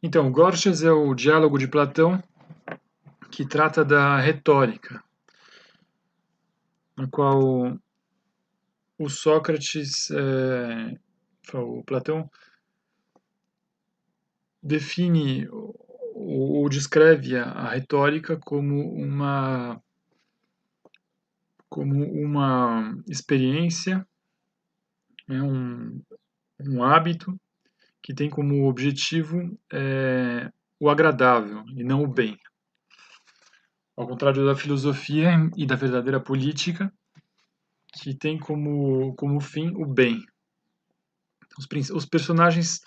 Então, Gorgias é o diálogo de Platão que trata da retórica, na qual o Sócrates, o Platão define ou descreve a retórica como uma experiência, né, um hábito que tem como objetivo o agradável e não o bem. Ao contrário da filosofia e da verdadeira política, que tem como fim o bem. Os personagens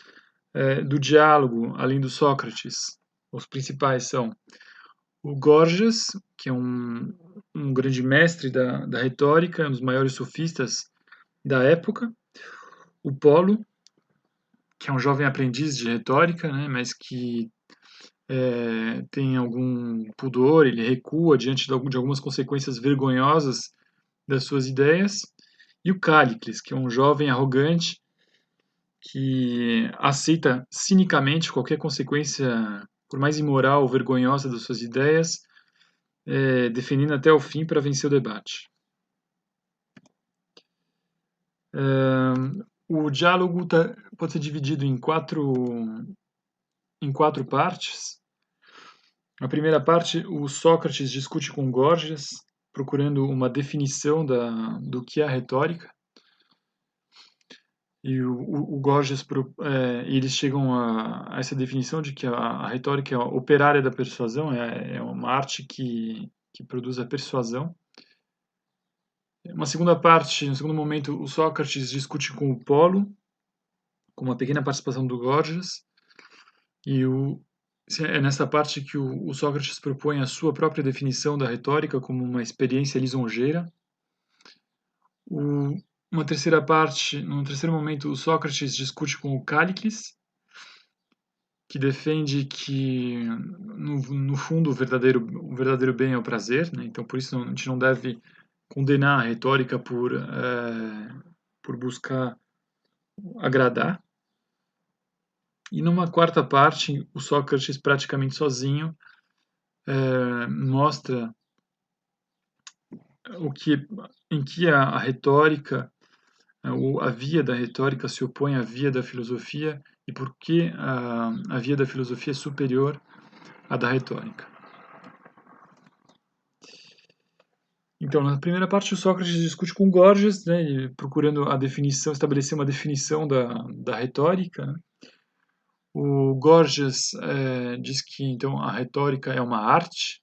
do diálogo, além do Sócrates, os principais são o Gorgias, que é um grande mestre da retórica, um dos maiores sofistas da época, o Polo, que é um jovem aprendiz de retórica, né, mas que tem algum pudor, ele recua diante de algumas consequências vergonhosas das suas ideias, e o Cállicles, que é um jovem arrogante que aceita cinicamente qualquer consequência, por mais imoral ou vergonhosa das suas ideias, defendendo até o fim para vencer o debate. O diálogo pode ser dividido em quatro partes. Na primeira parte, o Sócrates discute com Gorgias, procurando uma definição do que é a retórica. E o Gorgias, eles chegam a essa definição de que a retórica é a operária da persuasão, é uma arte que produz a persuasão. Uma segunda parte, no segundo momento, o Sócrates discute com o Polo, com uma pequena participação do Gorgias, e é nessa parte que o Sócrates propõe a sua própria definição da retórica como uma experiência lisonjeira. Uma terceira parte, num terceiro momento, o Sócrates discute com o Cállicles, que defende que, no fundo, o verdadeiro bem é o prazer, né? Então, por isso, a gente não deve condenar a retórica por buscar agradar. E numa quarta parte, o Sócrates, praticamente sozinho, mostra em que a retórica, a via da retórica se opõe à via da filosofia e por que a via da filosofia é superior à da retórica. Então, na primeira parte, o Sócrates discute com Gorgias, né, procurando estabelecer uma definição da retórica, né? O Gorgias diz que então a retórica é uma arte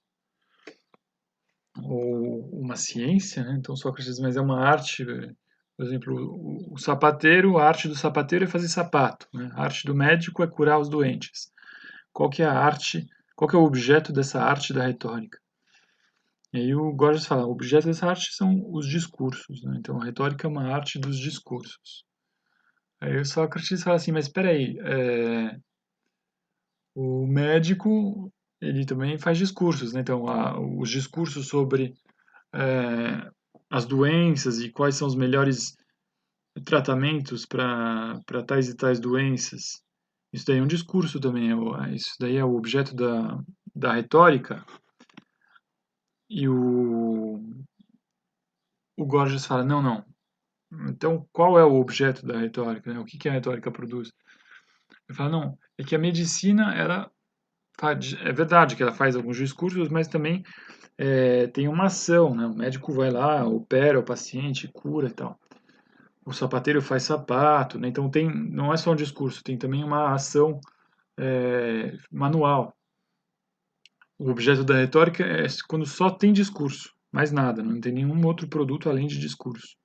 ou uma ciência, né? Então Sócrates diz, mas é uma arte, por exemplo, o sapateiro, a arte do sapateiro é fazer sapato, né? A arte do médico é curar os doentes. Qual que é a arte? Qual que é o objeto dessa arte da retórica? E aí o Gorgias fala, o objeto dessa arte são os discursos, né? Então a retórica é uma arte dos discursos. Aí o Sócrates fala assim, mas espera aí, o médico ele também faz discursos, né? Então os discursos sobre é, as doenças e quais são os melhores tratamentos para tais e tais doenças. Isso daí é um discurso também, isso daí é o objeto da retórica. E o Gorgias fala, não, não. Então, qual é o objeto da retórica, né? O que a retórica produz? Ele fala, não, é que a medicina, é verdade que ela faz alguns discursos, mas também tem uma ação, né? O médico vai lá, opera o paciente, cura e tal. O sapateiro faz sapato, né? Então não é só um discurso, tem também uma ação manual. O objeto da retórica é quando só tem discurso, mais nada, não tem nenhum outro produto além de discurso.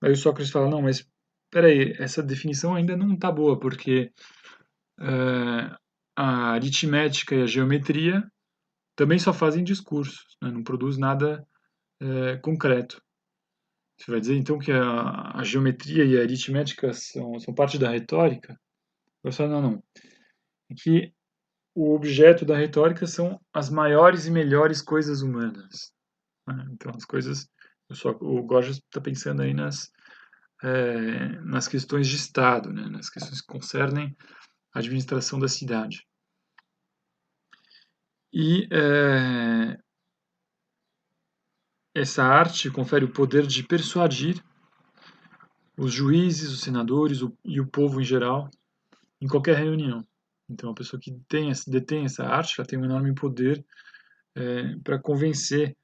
Aí o Sócrates fala, não, mas peraí, essa definição ainda não está boa, porque a aritmética e a geometria também só fazem discursos, né? Não produz nada concreto. Você vai dizer então que a geometria e a aritmética são parte da retórica? Eu falo, não, não. É que o objeto da retórica são as maiores e melhores coisas humanas, né? Então, as coisas. O Gorgias está pensando aí nas questões de Estado, né? Nas questões que concernem administração da cidade. E essa arte confere o poder de persuadir os juízes, os senadores e o povo em geral em qualquer reunião. Então, a pessoa que detém essa arte, ela tem um enorme poder para convencer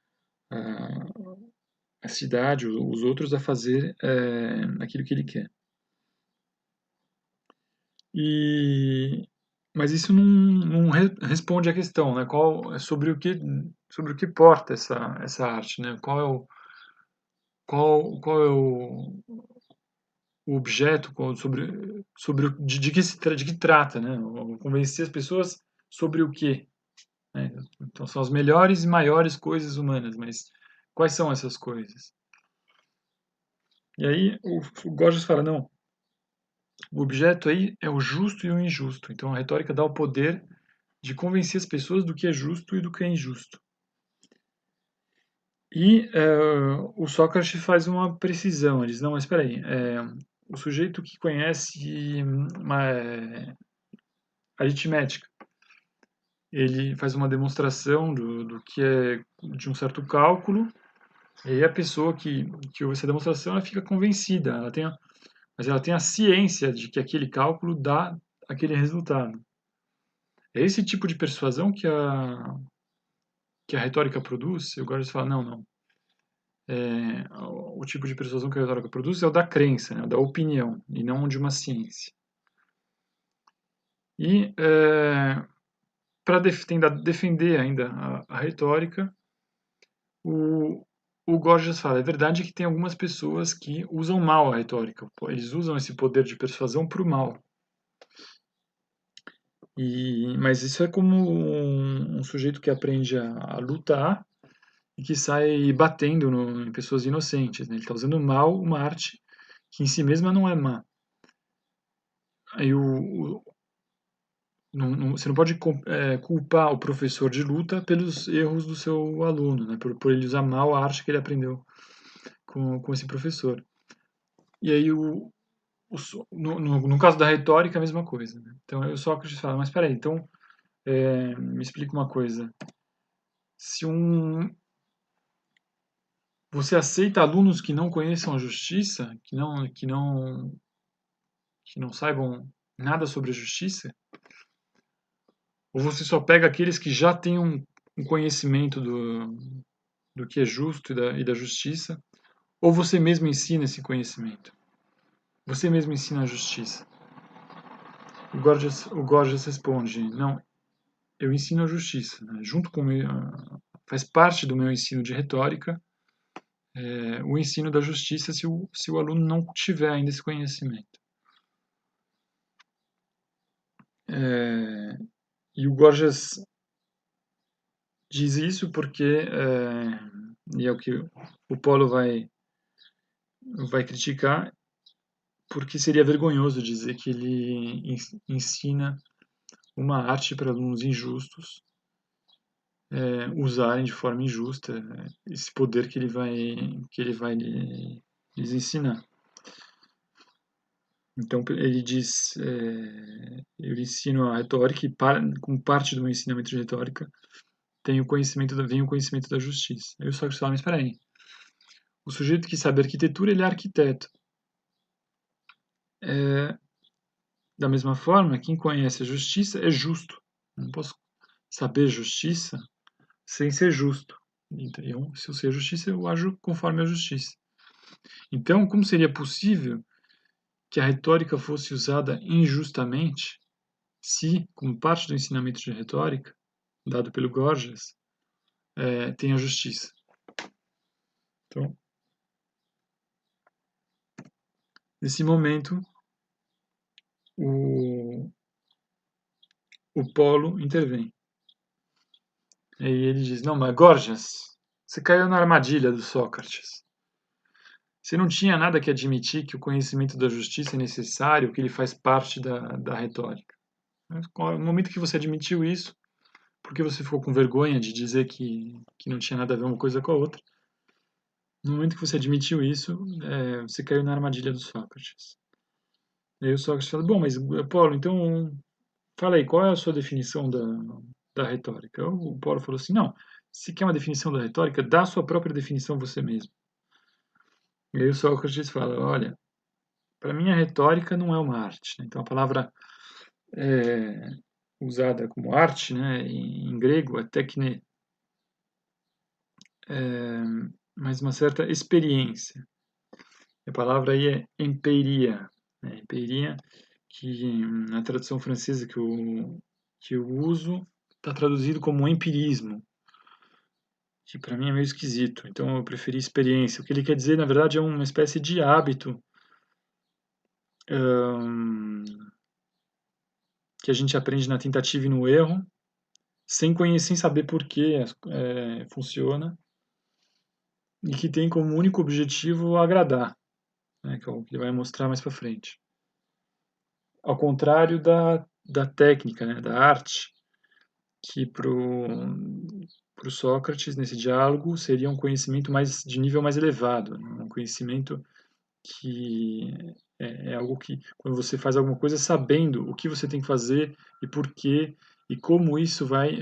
a cidade, os outros, a fazer aquilo que ele quer. Mas isso não responde à questão, né? Sobre o que porta essa arte, né? Qual é o objeto, de que trata, né? Convencer as pessoas sobre o quê, né? Então são as melhores e maiores coisas humanas, mas quais são essas coisas? E aí o Gorgias fala, não, o objeto aí é o justo e o injusto. Então a retórica dá o poder de convencer as pessoas do que é justo e do que é injusto. E o Sócrates faz uma precisão, ele diz, não, mas espera aí, o sujeito que conhece aritmética, ele faz uma demonstração do que é de um certo cálculo, e aí a pessoa que ouve essa demonstração, ela fica convencida, mas ela tem a ciência de que aquele cálculo dá aquele resultado. É esse tipo de persuasão que a retórica produz. Eu gosto de falar, não. O tipo de persuasão que a retórica produz é o da crença, né, da opinião, e não de uma ciência. E para defender ainda a retórica, o Gorgias fala, é verdade que tem algumas pessoas que usam mal a retórica, eles usam esse poder de persuasão para o mal. Mas isso é como um sujeito que aprende a lutar e que sai batendo em pessoas inocentes, né? Ele está usando mal uma arte que em si mesma não é má. Aí você não pode culpar o professor de luta pelos erros do seu aluno, né? Por ele usar mal a arte que ele aprendeu com esse professor. E aí, no caso da retórica, a mesma coisa, né? Então, aí o Sócrates fala, mas espera aí, então, me explica uma coisa. Se você aceita alunos que não conheçam a justiça, que não saibam nada sobre a justiça, ou você só pega aqueles que já têm um conhecimento do que é justo e da justiça, ou você mesmo ensina esse conhecimento? Você mesmo ensina a justiça? O Gorgias responde, não, eu ensino a justiça, né? Junto com faz parte do meu ensino de retórica, o ensino da justiça se o aluno não tiver ainda esse conhecimento. E o Gorgias diz isso porque, e é o que o Polo vai criticar, porque seria vergonhoso dizer que ele ensina uma arte para alunos injustos usarem de forma injusta esse poder que ele vai lhes ensinar. Então ele diz, eu ensino a retórica e como parte do meu ensinamento de retórica vem o conhecimento da justiça. Aí o Sócrates fala, mas espera aí, o sujeito que sabe arquitetura, ele é arquiteto. Da mesma forma, quem conhece a justiça é justo. Eu não posso saber justiça sem ser justo. Então, se eu sei a justiça, eu ajo conforme a justiça. Então, como seria possível que a retórica fosse usada injustamente se, como parte do ensinamento de retórica, dado pelo Gorgias, tem a justiça? Então, nesse momento, o, o Polo intervém. E ele diz, não, mas Gorgias, você caiu na armadilha do Sócrates. Você não tinha nada que admitir que o conhecimento da justiça é necessário, que ele faz parte da retórica. No momento que você admitiu isso, porque você ficou com vergonha de dizer que não tinha nada a ver uma coisa com a outra, no momento que você admitiu isso, você caiu na armadilha do Sócrates. E aí o Sócrates fala, bom, mas Paulo, então fala aí, qual é a sua definição da retórica? O Paulo falou assim, não, se quer uma definição da retórica, dá a sua própria definição você mesmo. E aí o Sócrates fala, olha, para mim a retórica não é uma arte, né? Então a palavra é, usada como arte, né, em grego é tekne, é, mas uma certa experiência. A palavra aí é empiria, né? Empiria, que na tradução francesa que eu uso está traduzido como empirismo, que para mim é meio esquisito. Então eu preferi experiência. O que ele quer dizer, na verdade, é uma espécie de hábito hum, que a gente aprende na tentativa e no erro, sem conhecer, sem saber por que funciona, e que tem como único objetivo agradar, né, que é o que ele vai mostrar mais para frente. Ao contrário da técnica, né, da arte, que para o Sócrates, nesse diálogo, seria um conhecimento mais de nível mais elevado, né, um conhecimento que é algo que, quando você faz alguma coisa, sabendo o que você tem que fazer e por quê, e como isso vai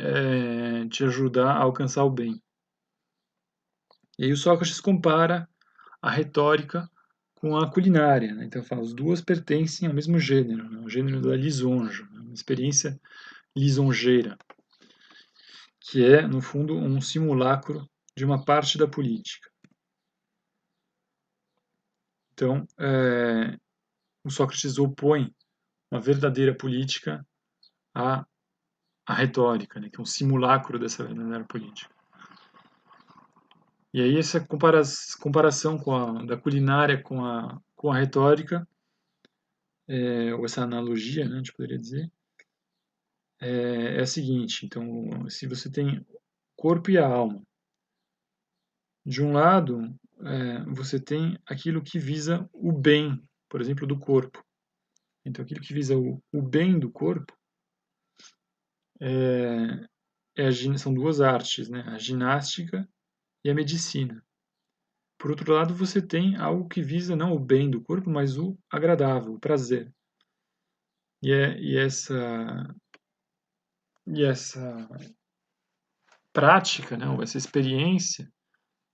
te ajudar a alcançar o bem. E aí o Sócrates compara a retórica com a culinária, né? Então fala, as duas pertencem ao mesmo gênero, né? O gênero da lisonja, né? Uma experiência lisonjeira, que é, no fundo, um simulacro de uma parte da política. Então, o Sócrates opõe uma verdadeira política à retórica, né? Que é um simulacro dessa verdadeira política. E aí essa comparação da culinária com a retórica, ou essa analogia, né, a gente poderia dizer, é a seguinte. Então, se você tem corpo e a alma, de um lado, você tem aquilo que visa o bem, por exemplo, do corpo. Então, aquilo que visa o bem do corpo são duas artes, né? A ginástica e a medicina. Por outro lado, você tem algo que visa não o bem do corpo, mas o agradável, o prazer. E essa prática, né, ou essa experiência,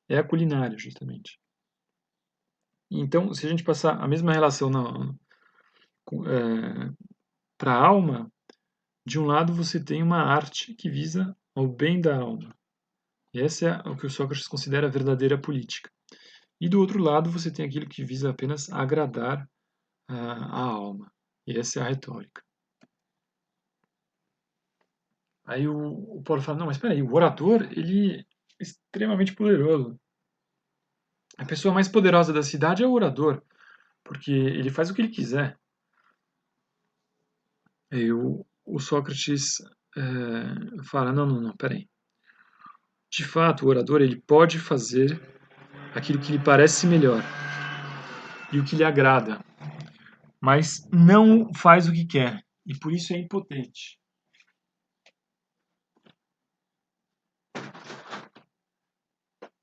é a culinária, justamente. Então, se a gente passar a mesma relação para a alma, de um lado você tem uma arte que visa ao bem da alma. E essa é o que o Sócrates considera a verdadeira política. E do outro lado você tem aquilo que visa apenas agradar a alma. E essa é a retórica. Aí o Paulo fala, não, mas espera aí, o orador, ele é extremamente poderoso. A pessoa mais poderosa da cidade é o orador, porque ele faz o que ele quiser. Aí o Sócrates fala, não, peraí. De fato, o orador ele pode fazer aquilo que lhe parece melhor e o que lhe agrada, mas não faz o que quer, e por isso é impotente.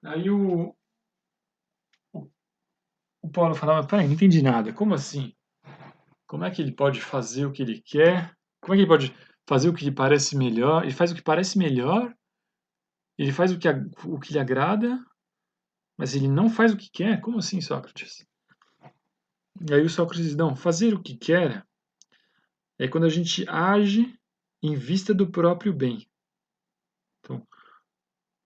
Aí o Paulo falava, peraí, não entendi nada, como assim? Como é que ele pode fazer o que ele quer? Como é que ele pode fazer o que lhe parece melhor? Ele faz o que parece melhor, ele faz o que lhe agrada, mas ele não faz o que quer? Como assim, Sócrates? E aí o Sócrates diz, não, fazer o que quer é quando a gente age em vista do próprio bem. Então,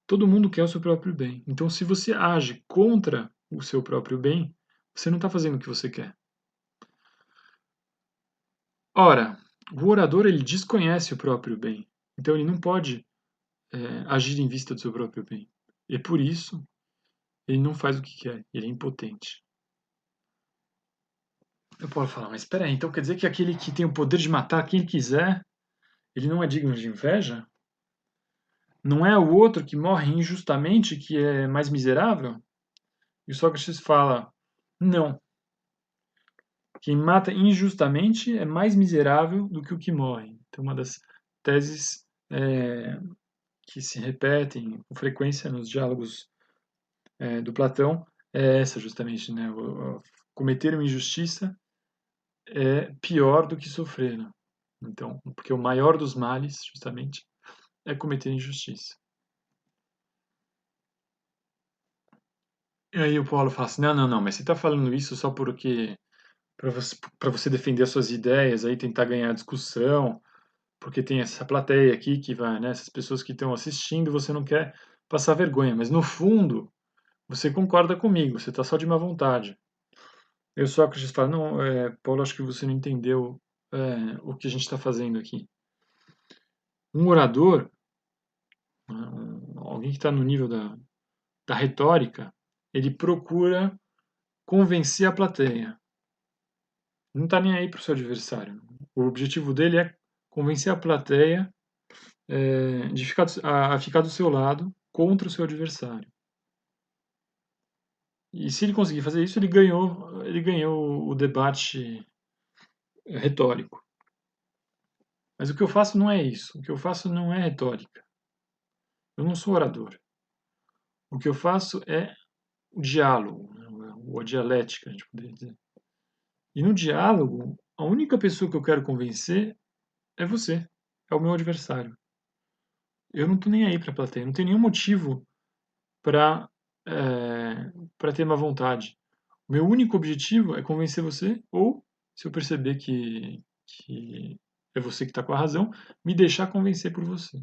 todo mundo quer o seu próprio bem. Então, se você age contra o seu próprio bem, você não está fazendo o que você quer. Ora, o orador ele desconhece o próprio bem. Então, ele não pode agir em vista do seu próprio bem. E por isso, ele não faz o que quer. Ele é impotente. Eu posso falar, mas espera aí, então quer dizer que aquele que tem o poder de matar quem quiser, ele não é digno de inveja? Não é o outro que morre injustamente que é mais miserável? E o Sócrates fala: não. Quem mata injustamente é mais miserável do que o que morre. Então, uma das teses que se repetem com frequência nos diálogos do Platão é essa, justamente, né? Cometer uma injustiça é pior do que sofrer, né? Então, porque o maior dos males, justamente, é cometer injustiça. E aí o Paulo fala assim, não, mas você está falando isso só porque para você defender as suas ideias, aí tentar ganhar a discussão, porque tem essa plateia aqui que vai, né, essas pessoas que estão assistindo, você não quer passar vergonha, mas no fundo você concorda comigo, você está só de má vontade. Eu Sócrates fala, não, Paulo, acho que você não entendeu o que a gente está fazendo aqui. Um orador, alguém que está no nível da retórica, ele procura convencer a plateia. Não está nem aí para o seu adversário. O objetivo dele é convencer a plateia a ficar do seu lado contra o seu adversário. E se ele conseguir fazer isso, ele ganhou o debate retórico. Mas o que eu faço não é isso. O que eu faço não é retórica. Eu não sou orador. O que eu faço é o diálogo, né? Ou a dialética, a gente poderia dizer. E no diálogo, a única pessoa que eu quero convencer é você, é o meu adversário. Eu não estou nem aí para a plateia, não tem nenhum motivo para para ter má vontade. O meu único objetivo é convencer você, ou, se eu perceber que é você que está com a razão, me deixar convencer por você.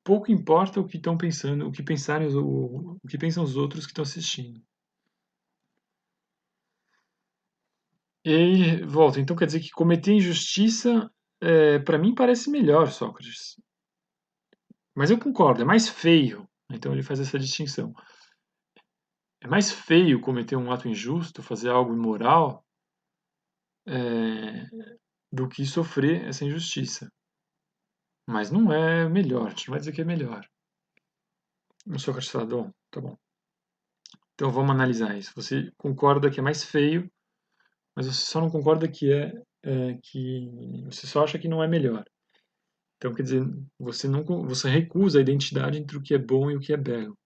Pouco importa o que estão pensando, o que pensarem, o que pensam os outros que estão assistindo. E aí, volta. Então quer dizer que cometer injustiça, para mim, parece melhor, Sócrates. Mas eu concordo, é mais feio. Então ele faz essa distinção. É mais feio cometer um ato injusto, fazer algo imoral, do que sofrer essa injustiça. Mas não é melhor, a gente não vai dizer que é melhor. O Sócrates fala, bom, tá bom. Então vamos analisar isso. Você concorda que é mais feio, mas você só não concorda que você só acha que não é melhor. Então quer dizer, você recusa a identidade entre o que é bom e o que é belo.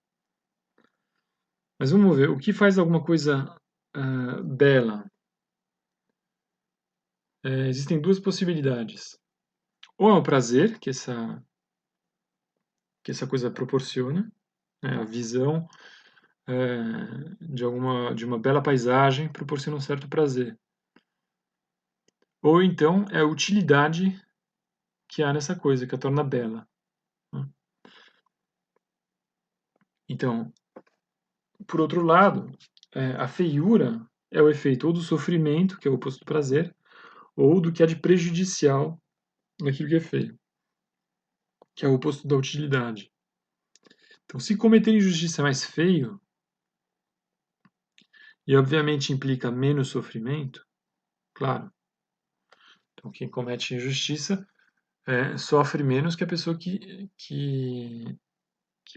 Mas vamos ver, o que faz alguma coisa bela? Existem duas possibilidades. Ou é o prazer que essa coisa proporciona, né? A visão de uma bela paisagem proporciona um certo prazer. Ou então é a utilidade que há nessa coisa, que a torna bela, né? Então, por outro lado, a feiura é o efeito ou do sofrimento, que é o oposto do prazer, ou do que há de prejudicial naquilo que é feio, que é o oposto da utilidade. Então, se cometer injustiça é mais feio, e obviamente implica menos sofrimento, claro. Então, quem comete injustiça sofre menos que a pessoa que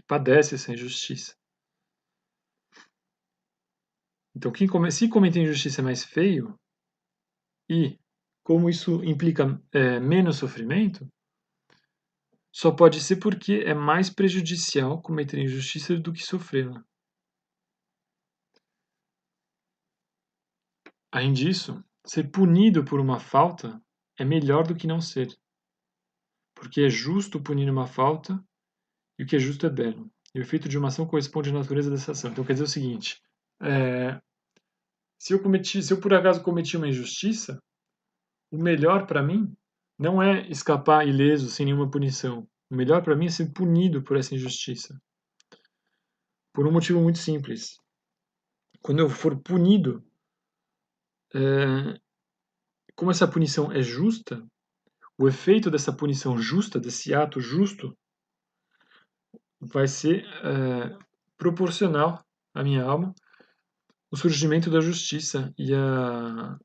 padece essa injustiça. Então, se cometer injustiça é mais feio, e como isso implica menos sofrimento, só pode ser porque é mais prejudicial cometer injustiça do que sofrê-la. Além disso, ser punido por uma falta é melhor do que não ser, porque é justo punir uma falta e o que é justo é belo. E o efeito de uma ação corresponde à natureza dessa ação. Então quer dizer o seguinte: é, se eu por acaso cometi uma injustiça, o melhor para mim não é escapar ileso sem nenhuma punição. O melhor para mim é ser punido por essa injustiça. Por um motivo muito simples. Quando eu for punido, como essa punição é justa, o efeito dessa punição justa, desse ato justo, vai ser proporcional à minha alma, o surgimento da justiça e a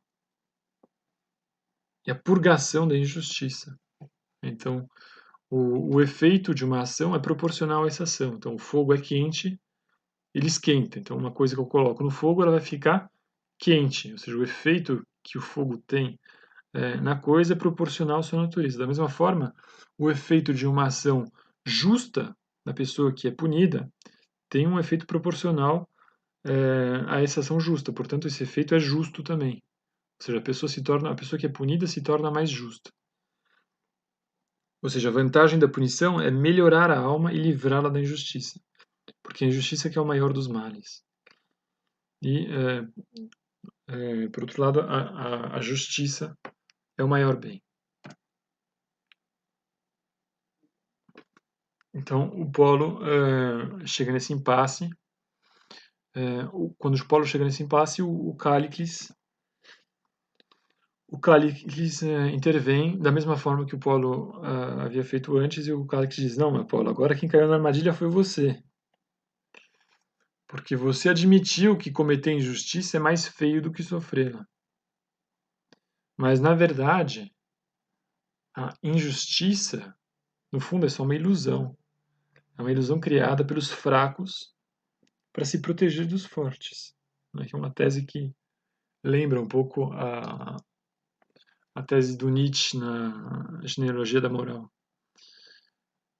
purgação da injustiça. Então, o efeito de uma ação é proporcional a essa ação. Então, o fogo é quente, ele esquenta. Então, uma coisa que eu coloco no fogo, ela vai ficar quente. Ou seja, o efeito que o fogo tem na coisa é proporcional à sua natureza. Da mesma forma, o efeito de uma ação justa da pessoa que é punida tem um efeito proporcional a essa ação justa. Portanto, esse efeito é justo também. Ou seja, a pessoa que é punida se torna mais justa. Ou seja, a vantagem da punição é melhorar a alma e livrá-la da injustiça, porque a injustiça que é o maior dos males. E, por outro lado, a justiça é o maior bem. Então, o Polo chega nesse impasse. Quando o Polo chega nesse impasse, o Cállicles intervém da mesma forma que o Polo havia feito antes, e o Cállicles diz: não, meu Polo, agora quem caiu na armadilha foi você. Porque você admitiu que cometer injustiça é mais feio do que sofrê-la. Mas, na verdade, a injustiça, no fundo, é só uma ilusão. É uma ilusão criada pelos fracos para se proteger dos fortes. É uma tese que lembra um pouco a tese do Nietzsche na genealogia da moral.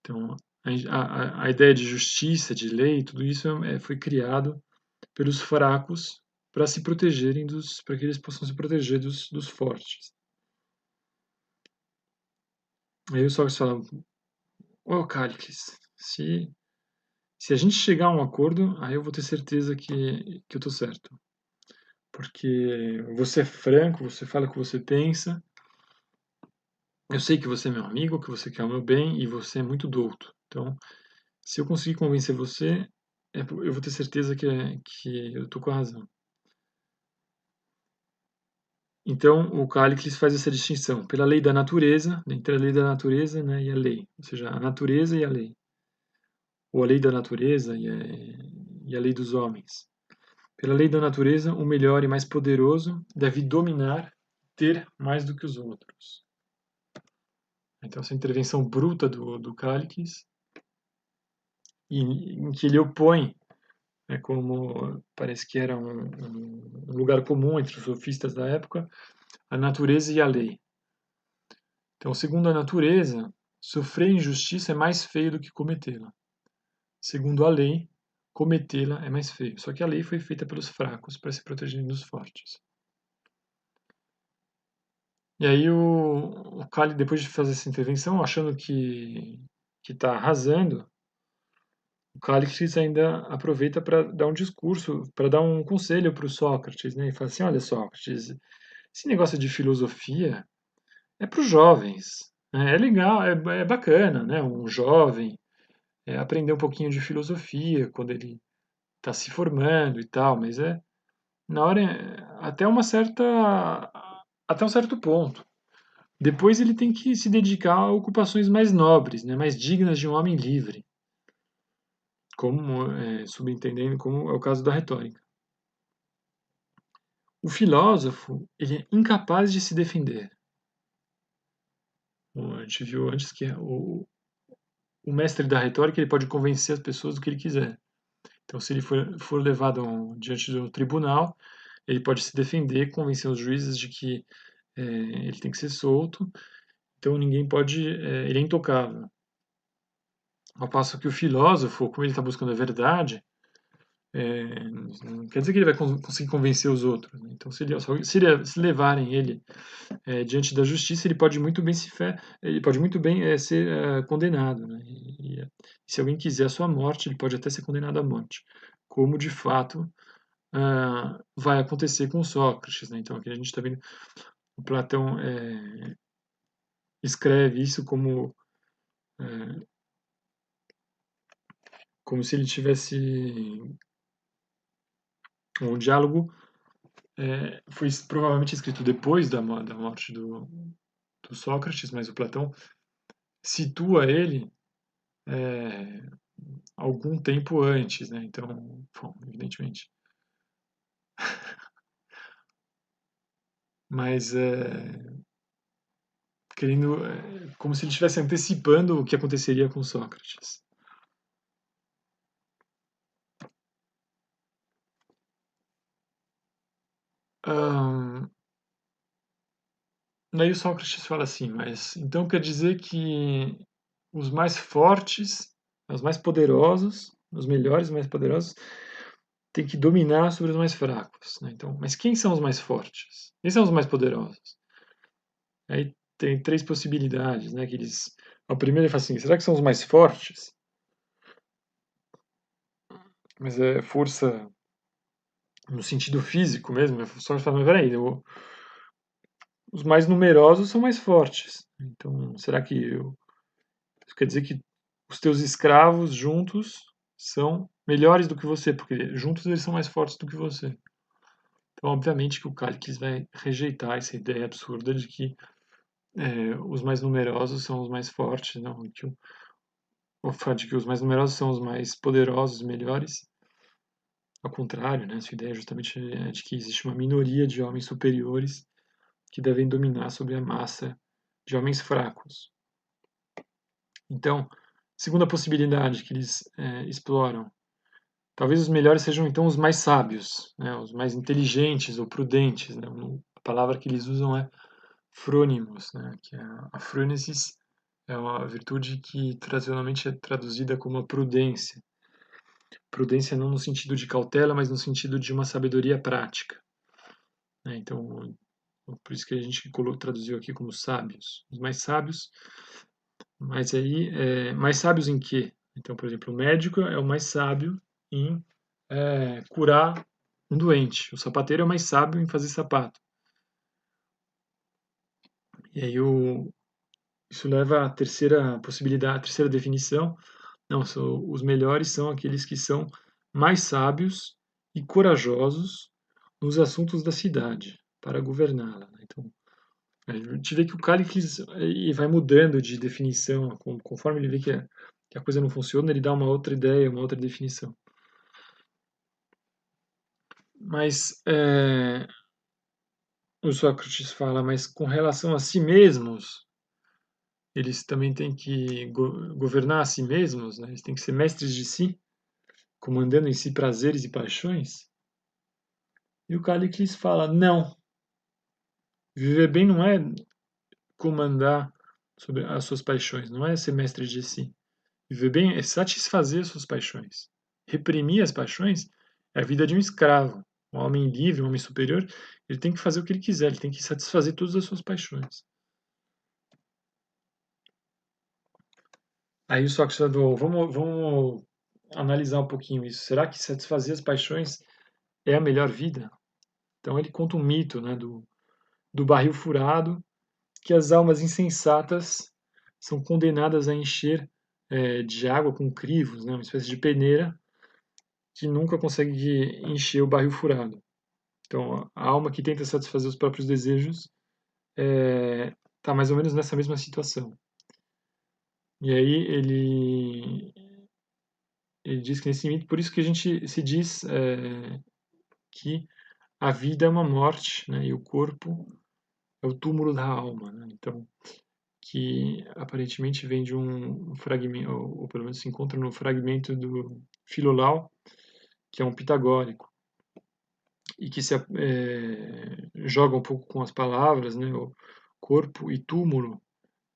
Então, a ideia de justiça, de lei, tudo isso foi criado pelos fracos para se protegerem para que eles possam se proteger dos fortes. Aí o Sócrates fala: ô Cállicles, se a gente chegar a um acordo, aí eu vou ter certeza que eu tô certo. Porque você é franco, você fala o que você pensa, eu sei que você é meu amigo, que você quer o meu bem e você é muito douto. Então, se eu conseguir convencer você, eu vou ter certeza que eu tô com a razão. Então, o Cállicles faz essa distinção pela lei da natureza, entre a lei da natureza, né, e a lei, ou seja, a natureza e a lei, ou a lei da natureza e a lei dos homens. Pela lei da natureza, o melhor e mais poderoso deve dominar, ter mais do que os outros. Então, essa intervenção bruta do Cállicles, em que ele opõe, como parece que era um lugar comum entre os sofistas da época, a natureza e a lei. Então, segundo a natureza, sofrer injustiça é mais feio do que cometê-la. Segundo a lei, cometê-la é mais feio. Só que a lei foi feita pelos fracos para se protegerem dos fortes. E aí o Kali, depois de fazer essa intervenção, achando que está arrasando, o Cállicles ainda aproveita para dar um discurso, para dar um conselho para o Sócrates, né? E fala assim: olha, Sócrates, esse negócio de filosofia é para os jovens. Né? É legal, é bacana, né? Um jovem aprender um pouquinho de filosofia quando ele está se formando e tal, mas na hora até um certo ponto. Depois ele tem que se dedicar a ocupações mais nobres, né? Mais dignas de um homem livre, como subentendendo como é o caso da retórica. O filósofo, ele é incapaz de se defender. A gente viu antes que o mestre da retórica, ele pode convencer as pessoas do que ele quiser. Então, se ele for levado diante de um tribunal, ele pode se defender, convencer os juízes de que ele tem que ser solto. Então, ninguém pode. Ele é intocável. Ao passo que o filósofo, como ele está buscando a verdade, não quer dizer que ele vai conseguir convencer os outros. Né? Então, se levarem ele diante da justiça, ele pode muito bem ser condenado. Né? E se alguém quiser a sua morte, ele pode até ser condenado à morte, como de fato vai acontecer com Sócrates. Né? Então, aqui a gente está vendo o Platão escreve isso como se ele tivesse um diálogo foi provavelmente escrito depois da morte do Sócrates, mas o Platão situa ele algum tempo antes, né? Então, bom, evidentemente. Mas querendo, como se ele estivesse antecipando o que aconteceria com Sócrates. Daí o Sócrates fala assim, mas então quer dizer que os mais fortes, os mais poderosos, os melhores e mais poderosos, têm que dominar sobre os mais fracos. Né? Então, mas quem são os mais fortes? Quem são os mais poderosos? Aí tem três possibilidades, né? Que eles A primeira ele fala assim, será que são os mais fortes? Mas é força no sentido físico mesmo. Só fala, mas peraí, os mais numerosos são mais fortes. Então, será que isso quer dizer que os teus escravos juntos são melhores do que você? Porque juntos eles são mais fortes do que você. Então, obviamente que o Cálices vai rejeitar essa ideia absurda de que os mais numerosos são os mais fortes, não, que o fato de que os mais numerosos são os mais poderosos, melhores. Ao contrário, né, sua ideia justamente é de que existe uma minoria de homens superiores que devem dominar sobre a massa de homens fracos. Então, segunda possibilidade que eles exploram, talvez os melhores sejam então os mais sábios, né, os mais inteligentes ou prudentes. Né? A palavra que eles usam é frônimos, né, que é a frônesis é uma virtude que tradicionalmente é traduzida como a prudência. Prudência não no sentido de cautela, mas no sentido de uma sabedoria prática. Né? Então, por isso que a gente traduziu aqui como sábios. Os mais sábios, mas aí, mais sábios em quê? Então, por exemplo, o médico é o mais sábio em curar um doente. O sapateiro é o mais sábio em fazer sapato. E aí isso leva à terceira possibilidade, à terceira definição. Não, os melhores são aqueles que são mais sábios e corajosos nos assuntos da cidade, para governá-la. Né? Então, a gente vê que o Cálices vai mudando de definição, conforme ele vê que a coisa não funciona, ele dá uma outra ideia, uma outra definição. Mas o Sócrates fala, mas com relação a si mesmos, eles também têm que governar a si mesmos, né? Eles têm que ser mestres de si, comandando em si prazeres e paixões. E o Cálices fala, não, viver bem não é comandar sobre as suas paixões, não é ser mestre de si. Viver bem é satisfazer as suas paixões. Reprimir as paixões é a vida de um escravo. Um homem livre, um homem superior, ele tem que fazer o que ele quiser, ele tem que satisfazer todas as suas paixões. Aí o Sócrates falou, vamos analisar um pouquinho isso. Será que satisfazer as paixões é a melhor vida? Então ele conta um mito, né, do barril furado, que as almas insensatas são condenadas a encher de água com crivos, né, uma espécie de peneira, que nunca consegue encher o barril furado. Então, a alma que tenta satisfazer os próprios desejos está mais ou menos nessa mesma situação. E aí ele diz que nesse mito, por isso que a gente se diz que a vida é uma morte, né, e o corpo é o túmulo da alma. Né? Então, que aparentemente vem de um fragmento, ou pelo menos se encontra no fragmento do Filolau, que é um pitagórico, e que se joga um pouco com as palavras, né, o corpo e túmulo.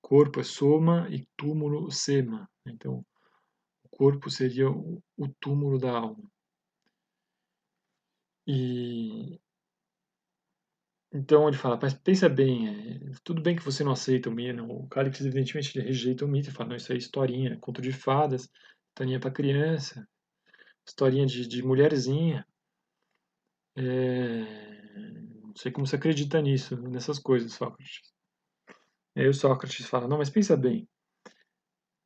Corpo é soma e túmulo sema. Então, o corpo seria o túmulo da alma. E então ele fala, mas pensa bem, tudo bem que você não aceita o mito, o Cálices evidentemente ele rejeita o mito, e fala, não, isso é historinha, conto de fadas, historinha para criança, historinha de mulherzinha. Não sei como você acredita nisso, nessas coisas, Sócrates. E aí o Sócrates fala, não, mas pensa bem,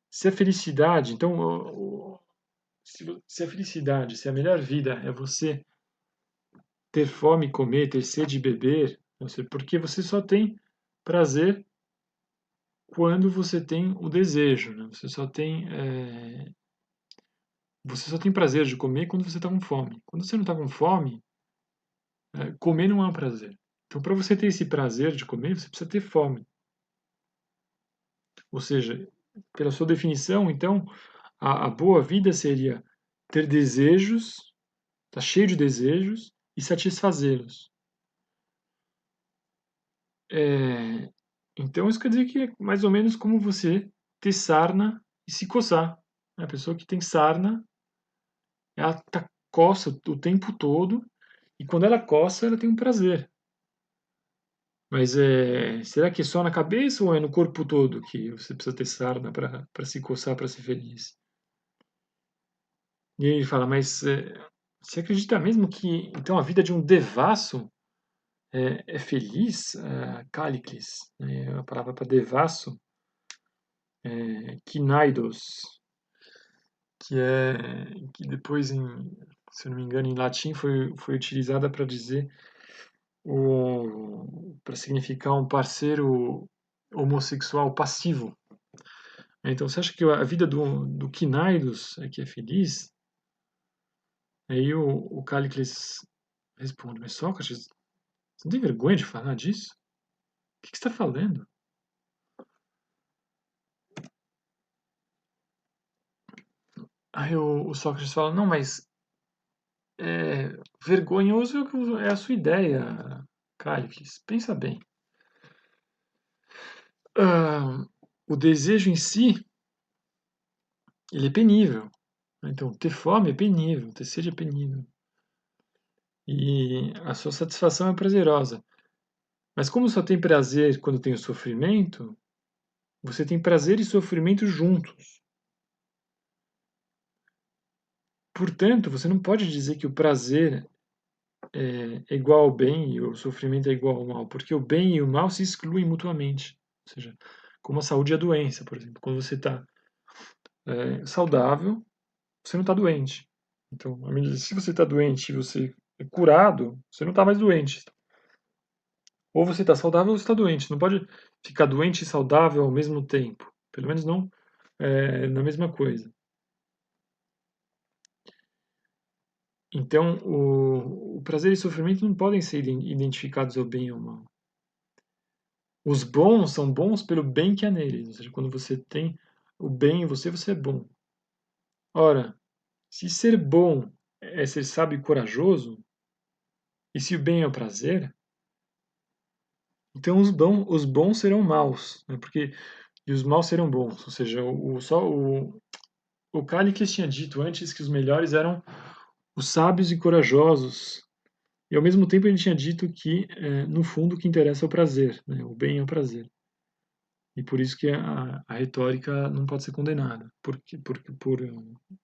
se a felicidade, então, se a felicidade, se a melhor vida é você ter fome e comer, ter sede e beber, porque você só tem prazer quando você tem o desejo, né? Você só tem prazer de comer quando você está com fome. Quando você não está com fome, comer não é um prazer. Então, para você ter esse prazer de comer, você precisa ter fome. Ou seja, pela sua definição, então, a boa vida seria ter desejos, estar cheio de desejos e satisfazê-los. Então, isso quer dizer que é mais ou menos como você ter sarna e se coçar. A pessoa que tem sarna, ela coça o tempo todo, e quando ela coça, ela tem um prazer. Mas será que é só na cabeça ou é no corpo todo que você precisa ter sarna para se coçar, para ser feliz? E ele fala, mas você acredita mesmo que então a vida de um devasso é feliz? Cállicles, né? A palavra para devasso é kinaidos, que depois, se eu não me engano, em latim foi utilizada para dizer para significar um parceiro homossexual passivo. Então, você acha que a vida do Quinaidos é que é feliz? Aí o Cállicles responde, mas Sócrates, você não tem vergonha de falar disso? O que você está falando? Aí o Sócrates fala, não, mas vergonhoso é a sua ideia, Cállicles. Pensa bem. Ah, o desejo em si, ele é penível. Então, ter fome é penível, ter sede é penível. E a sua satisfação é prazerosa. Mas como só tem prazer quando tem o sofrimento, você tem prazer e sofrimento juntos. Portanto, você não pode dizer que o prazer é igual ao bem e o sofrimento é igual ao mal, porque o bem e o mal se excluem mutuamente. Ou seja, como a saúde e a doença, por exemplo. Quando você está saudável, você não está doente. Então, se você está doente e você é curado, você não está mais doente. Ou você está saudável ou você está doente. Você não pode ficar doente e saudável ao mesmo tempo. Pelo menos não na mesma coisa. Então, o prazer e o sofrimento não podem ser identificados ao bem ou ao mal. Os bons são bons pelo bem que há neles. Ou seja, quando você tem o bem em você, você é bom. Ora, se ser bom é ser sábio e corajoso, e se o bem é o prazer, então os bons serão maus, né? E os maus serão bons. Ou seja, o Cálices tinha dito antes que os melhores eram os sábios e corajosos. E ao mesmo tempo ele tinha dito que, no fundo, o que interessa é o prazer, né? O bem é o prazer. E por isso que a retórica não pode ser condenada, por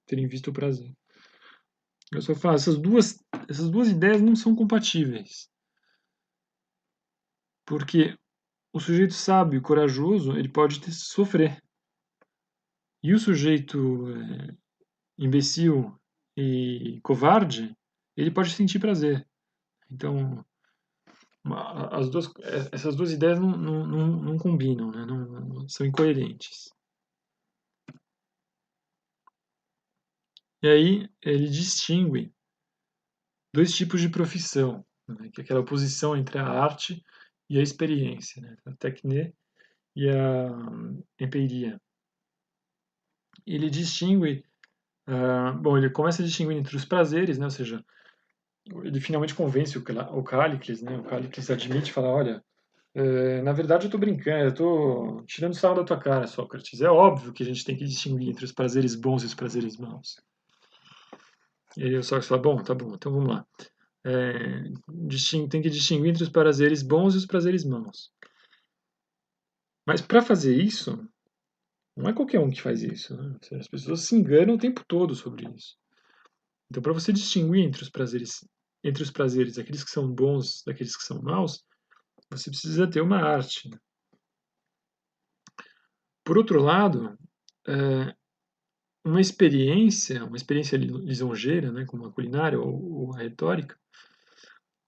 terem visto o prazer. Eu só falo, essas duas ideias não são compatíveis. Porque o sujeito sábio e corajoso, ele pode sofrer. E o sujeito imbecil e covarde, ele pode sentir prazer. Então, essas duas ideias não combinam, né? Não são incoerentes. E aí ele distingue dois tipos de profissão, né? Que é aquela oposição entre a arte e a experiência, né? A techné e a empiria. Ele distingue, bom, ele começa a distinguir entre os prazeres, né? Ou seja, ele finalmente convence o Cállicles, né? O Cállicles admite, fala, olha, na verdade eu estou brincando, eu estou tirando sarro da tua cara, Sócrates. É óbvio que a gente tem que distinguir entre os prazeres bons e os prazeres maus. E aí o Sócrates fala, bom, tá bom, então vamos lá. Tem que distinguir entre os prazeres bons e os prazeres maus. Mas para fazer isso, não é qualquer um que faz isso. Né? As pessoas se enganam o tempo todo sobre isso. Então, para você distinguir entre os prazeres, aqueles que são bons daqueles que são maus, você precisa ter uma arte. Né? Por outro lado, é, uma experiência lisonjeira, né, como a culinária ou a retórica,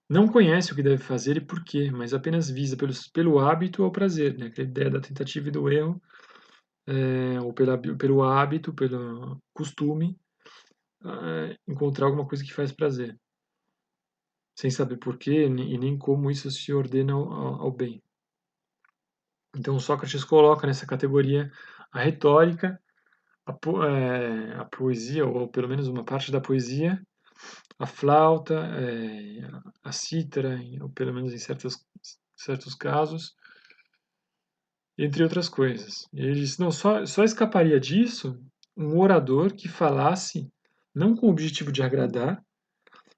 não conhece o que deve fazer e por quê, mas apenas visa pelo hábito ao prazer, né, aquela ideia da tentativa e do erro, ou pelo hábito, pelo costume, encontrar alguma coisa que faz prazer, sem saber por quê e nem como isso se ordena ao bem. Então Sócrates coloca nessa categoria a retórica, a poesia, ou pelo menos uma parte da poesia, a flauta, a cítara, ou pelo menos em certos casos, entre outras coisas. E ele disse, não, só escaparia disso um orador que falasse não com o objetivo de agradar,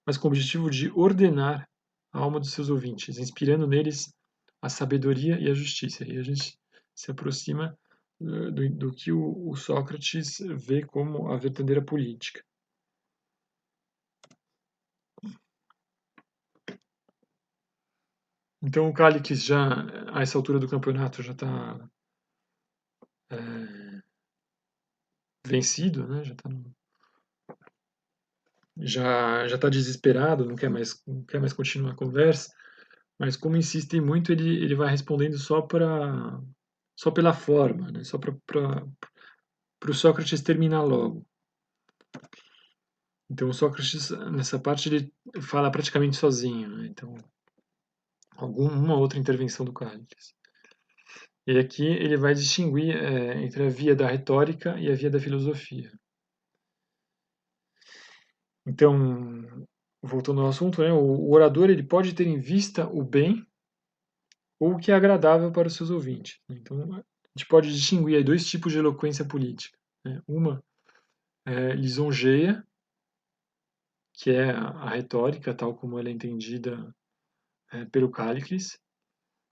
mas com o objetivo de ordenar a alma dos seus ouvintes, inspirando neles a sabedoria e a justiça. E a gente se aproxima do que o Sócrates vê como a verdadeira política. Então o Calixto já, a essa altura do campeonato, já está vencido, né? Já está desesperado, não quer mais continuar a conversa, mas como insistem muito, ele vai respondendo só pela forma, né? Só para o Sócrates terminar logo. Então o Sócrates, nessa parte, ele fala praticamente sozinho, né? Então, alguma outra intervenção do Calixto. E aqui ele vai distinguir entre a via da retórica e a via da filosofia. Então, voltando ao assunto, né, o orador ele pode ter em vista o bem ou o que é agradável para os seus ouvintes. Então, a gente pode distinguir aí dois tipos de eloquência política. Né? Uma lisonjeia, que é a retórica, tal como ela é entendida pelo Cálicles,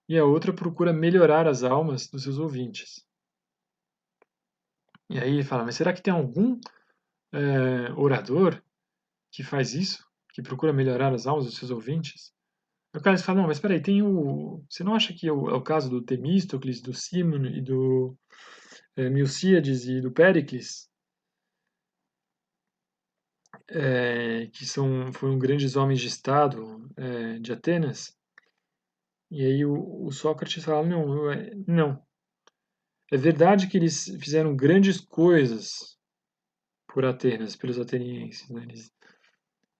e a outra procura melhorar as almas dos seus ouvintes. E aí ele fala, mas será que tem algum orador que faz isso? Que procura melhorar as almas dos seus ouvintes? O cara fala, não, mas peraí, tem o... Você não acha que é o caso do Temístocles, do Címono e do Milcíades e do Péricles, que foram grandes homens de Estado de Atenas? E aí o Sócrates fala, não, não. É verdade que eles fizeram grandes coisas por Atenas, pelos atenienses, né?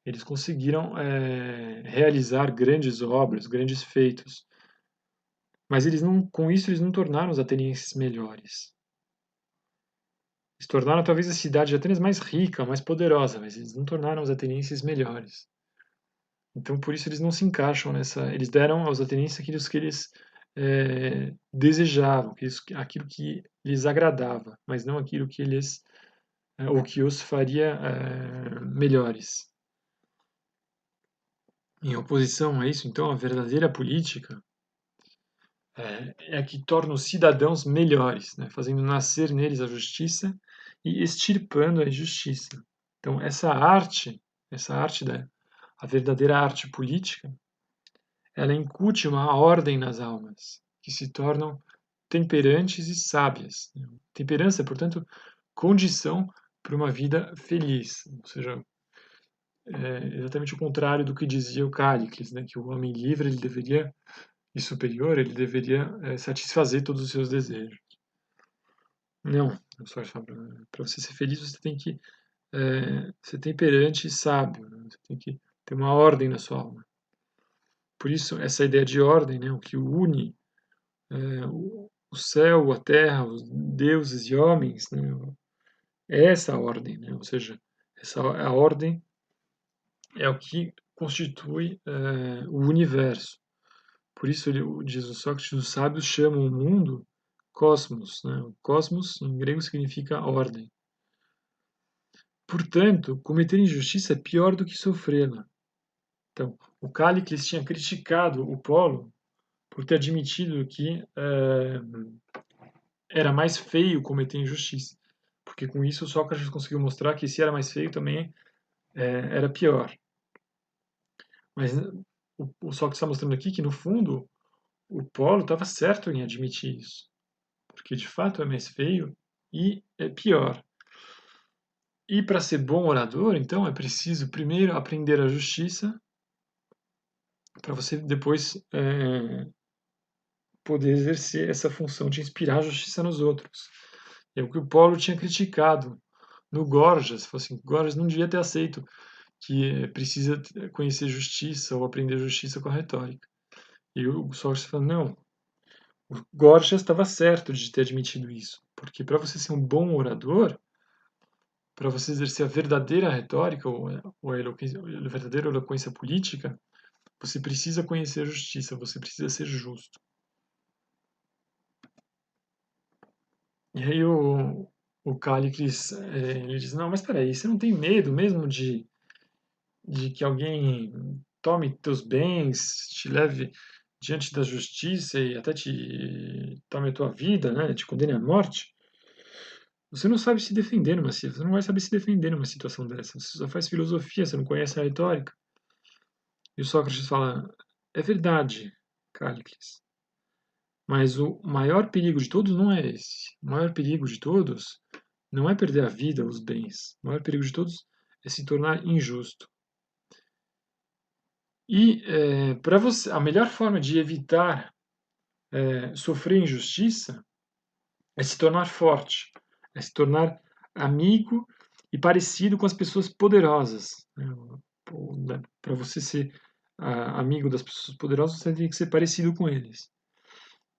Eles conseguiram realizar grandes obras, grandes feitos. Mas com isso eles não tornaram os atenienses melhores. Eles tornaram talvez a cidade de Atenas mais rica, mais poderosa, mas eles não tornaram os atenienses melhores. Então por isso eles não se encaixam nessa. Eles deram aos atenienses aquilo que eles desejavam, aquilo que lhes agradava, mas não aquilo que eles ou que os faria melhores. Em oposição a isso, então, a verdadeira política é a que torna os cidadãos melhores, né? Fazendo nascer neles a justiça e extirpando a injustiça. Então, essa arte a verdadeira arte política, ela incute uma ordem nas almas, que se tornam temperantes e sábias. Temperança é, portanto, condição para uma vida feliz, ou seja, exatamente o contrário do que dizia o Cálicles, né? Que o homem livre ele deveria e superior, ele deveria satisfazer todos os seus desejos. Não, para você ser feliz você tem que ser temperante e sábio, né? Você tem que ter uma ordem na sua alma. Por isso, essa ideia de ordem, né, o que une o céu, a terra, os deuses e homens, né, é essa ordem, né? Ou seja, a ordem é o que constitui o universo. Por isso, diz o Sócrates, os sábios chamam o mundo cosmos. Né? O cosmos, em grego, significa ordem. Portanto, cometer injustiça é pior do que sofrê-la. Então, o Cálicles tinha criticado o Polo por ter admitido que era mais feio cometer injustiça. Porque com isso o Sócrates conseguiu mostrar que se era mais feio também era pior. Mas o Sócrates está mostrando aqui que, no fundo, o Polo estava certo em admitir isso. Porque, de fato, é mais feio e é pior. E para ser bom orador, então, é preciso primeiro aprender a justiça, para você depois poder exercer essa função de inspirar a justiça nos outros. É o que o Paulo tinha criticado no Gorgias. Assim, Gorgias não devia ter aceito que precisa conhecer justiça ou aprender justiça com a retórica. E o Sócrates falou, não, o Gorgias estava certo de ter admitido isso, porque para você ser um bom orador, para você exercer a verdadeira retórica ou a verdadeira eloquência política, você precisa conhecer a justiça, você precisa ser justo. E aí o Cálicles, ele diz, não, mas peraí, você não tem medo mesmo de que alguém tome teus bens, te leve diante da justiça e até te tome a tua vida, né, te condene à morte, você não sabe se defender você não vai saber se defender numa situação dessa. Você só faz filosofia, você não conhece a retórica. E o Sócrates fala: é verdade, Cálicles, mas o maior perigo de todos não é esse. O maior perigo de todos não é perder a vida, os bens. O maior perigo de todos é se tornar injusto. E para você, a melhor forma de evitar sofrer injustiça é se tornar forte, é se tornar amigo e parecido com as pessoas poderosas, né? Para você ser amigo das pessoas poderosas, você tem que ser parecido com eles.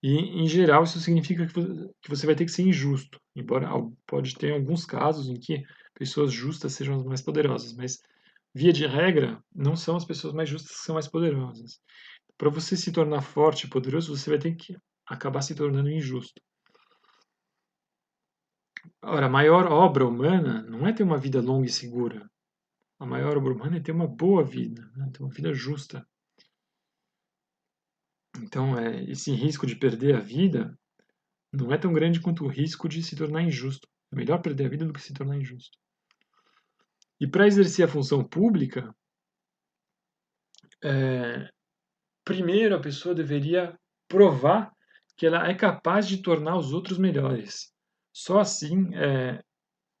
E, em geral, isso significa que você vai ter que ser injusto, embora pode ter alguns casos em que pessoas justas sejam as mais poderosas, mas, via de regra, não são as pessoas mais justas que são mais poderosas. Para você se tornar forte e poderoso, você vai ter que acabar se tornando injusto. Ora, a maior obra humana não é ter uma vida longa e segura. A maior obra humana é ter uma boa vida, né? Ter uma vida justa. Então, esse risco de perder a vida não é tão grande quanto o risco de se tornar injusto. É melhor perder a vida do que se tornar injusto. E para exercer a função pública, primeiro a pessoa deveria provar que ela é capaz de tornar os outros melhores. Só assim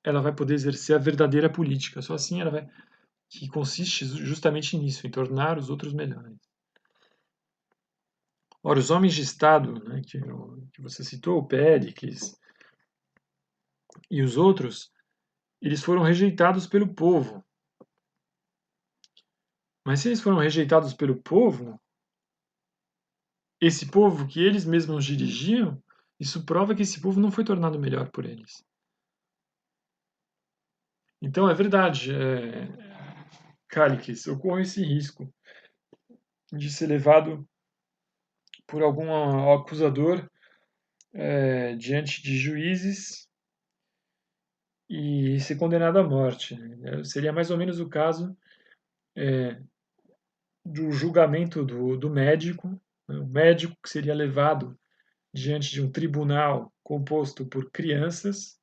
ela vai poder exercer a verdadeira política. Só assim ela vai, que consiste justamente nisso, em tornar os outros melhores. Ora, os homens de Estado, né, que você citou, o Péricles e os outros, eles foram rejeitados pelo povo. Mas se eles foram rejeitados pelo povo, esse povo que eles mesmos dirigiam, isso prova que esse povo não foi tornado melhor por eles. Então é verdade, Cálices, ocorre esse risco de ser levado por algum acusador diante de juízes e ser condenado à morte. Seria mais ou menos o caso do julgamento do médico, né? O médico que seria levado diante de um tribunal composto por crianças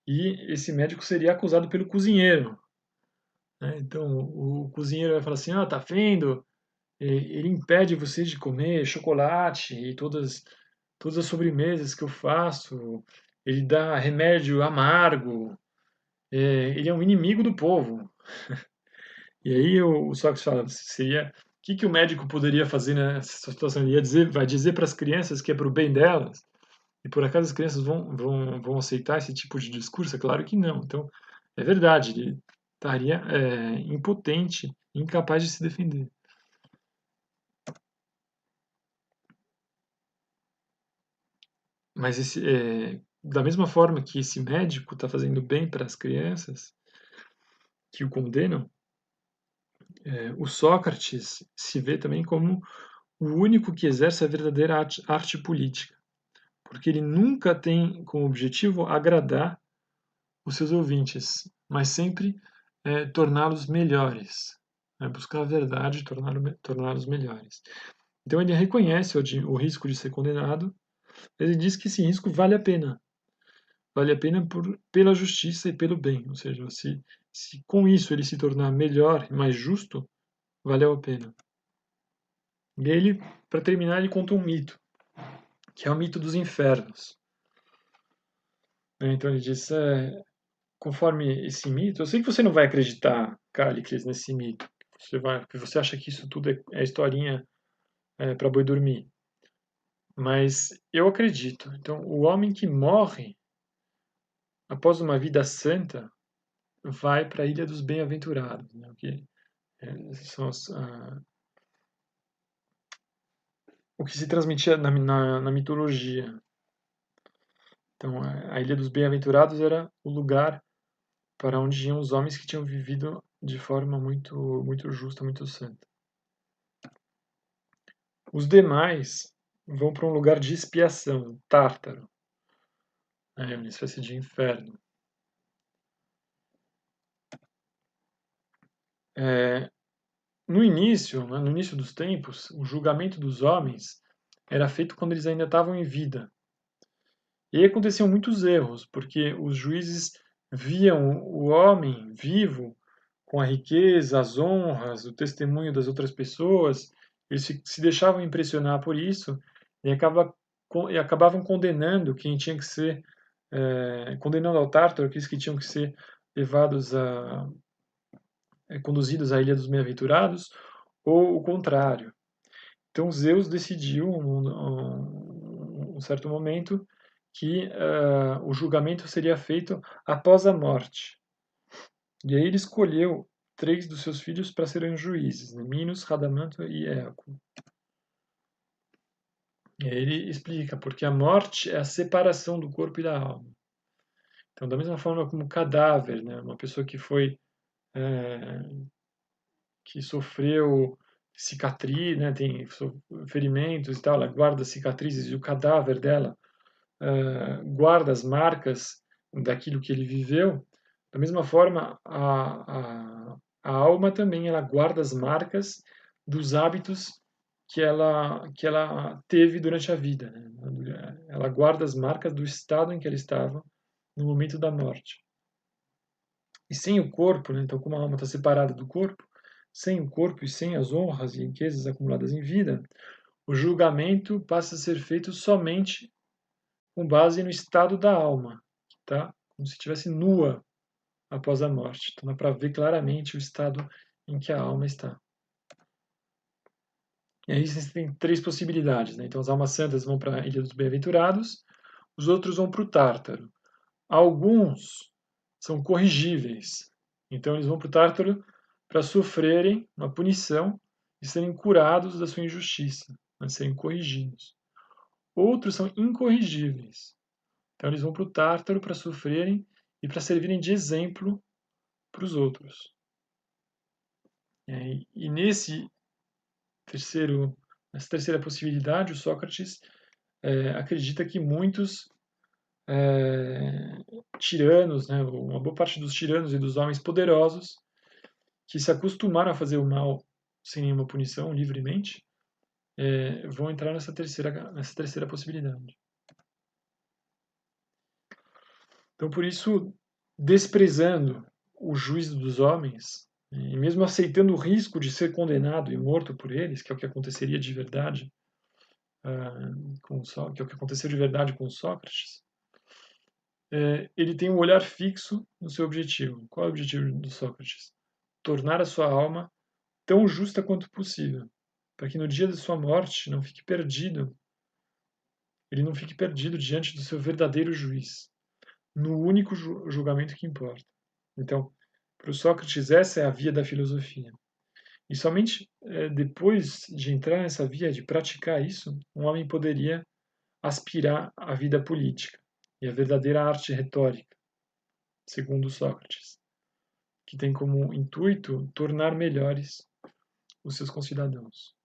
e esse médico seria acusado pelo cozinheiro, né? Então o cozinheiro vai falar assim: tá vendo? Ele impede você de comer chocolate e todas as sobremesas que eu faço. Ele dá remédio amargo. Ele é um inimigo do povo. E aí o Sócrates fala, seria o que o médico poderia fazer nessa situação? Ele vai dizer para as crianças que é para o bem delas? E por acaso as crianças vão aceitar esse tipo de discurso? É claro que não. Então, é verdade, ele estaria impotente, incapaz de se defender. Mas da mesma forma que esse médico está fazendo bem para as crianças que o condenam, o Sócrates se vê também como o único que exerce a verdadeira arte política, porque ele nunca tem como objetivo agradar os seus ouvintes, mas sempre torná-los melhores, né? Buscar a verdade e torná-los melhores. Então ele reconhece o risco de ser condenado, mas ele diz que esse risco vale a pena. Vale a pena pela justiça e pelo bem. Ou seja, se com isso ele se tornar melhor e mais justo, valeu a pena. E ele, para terminar, ele conta um mito, que é o mito dos infernos. Então ele diz, conforme esse mito, eu sei que você não vai acreditar, Cálicles, nesse mito. Porque você acha que isso tudo é historinha para boi dormir. Mas eu acredito. Então, o homem que morre após uma vida santa vai para a Ilha dos Bem-aventurados, né? São o que se transmitia na mitologia. Então, a Ilha dos Bem-aventurados era o lugar para onde iam os homens que tinham vivido de forma muito, muito justa, muito santa. Os demais vão para um lugar de expiação, Tártaro, uma espécie de inferno. no início, né, no início dos tempos, o julgamento dos homens era feito quando eles ainda estavam em vida. E aí aconteciam muitos erros, porque os juízes viam o homem vivo com a riqueza, as honras, o testemunho das outras pessoas, eles se deixavam impressionar por isso e, e acabavam condenando quem tinha que ser, condenando ao Tártaro aqueles que tinham que ser levados conduzidos à Ilha dos Bem-Aventurados, ou o contrário. Então Zeus decidiu, um certo momento, que o julgamento seria feito após a morte. E aí ele escolheu 3 dos seus filhos para serem juízes, né? Minos, Radamanto e Éaco. E aí ele explica, porque a morte é a separação do corpo e da alma. Então, da mesma forma como o cadáver, né? Uma pessoa que foi que sofreu cicatriz, né? Tem ferimentos e tal, ela guarda cicatrizes e o cadáver dela guarda as marcas daquilo que ele viveu. Da mesma forma, a alma também ela guarda as marcas dos hábitos que ela teve durante a vida. Né? Ela guarda as marcas do estado em que ela estava no momento da morte. E sem o corpo, né? Então como a alma está separada do corpo, sem o corpo e sem as honras e riquezas acumuladas em vida, o julgamento passa a ser feito somente com base no estado da alma, tá? Como se estivesse nua após a morte. Então dá para ver claramente o estado em que a alma está. E aí você tem 3 possibilidades, né? Então as almas santas vão para a Ilha dos Bem-Aventurados, os outros vão para o Tártaro. Alguns são corrigíveis, então eles vão para o Tártaro para sofrerem uma punição e serem curados da sua injustiça, né? Serem corrigidos. Outros são incorrigíveis, então eles vão para o Tártaro para sofrerem e para servirem de exemplo para os outros. E nessa terceira possibilidade, o Sócrates acredita que muitos tiranos, né, uma boa parte dos tiranos e dos homens poderosos que se acostumaram a fazer o mal sem nenhuma punição, livremente, vão entrar nessa terceira possibilidade. Então, por isso, desprezando o juízo dos homens, e mesmo aceitando o risco de ser condenado e morto por eles, que é o que aconteceria de verdade, que é o que aconteceu de verdade com Sócrates, ele tem um olhar fixo no seu objetivo. Qual é o objetivo do Sócrates? Tornar a sua alma tão justa quanto possível, para que no dia da sua morte não fique perdido, ele não fique perdido diante do seu verdadeiro juiz, no único julgamento que importa. Então, para o Sócrates, essa é a via da filosofia. E somente depois de entrar nessa via, de praticar isso, um homem poderia aspirar à vida política e à verdadeira arte retórica, segundo Sócrates, que tem como intuito tornar melhores os seus concidadãos.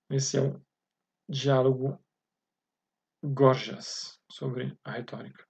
Esse é o diálogo Gorgias sobre a retórica.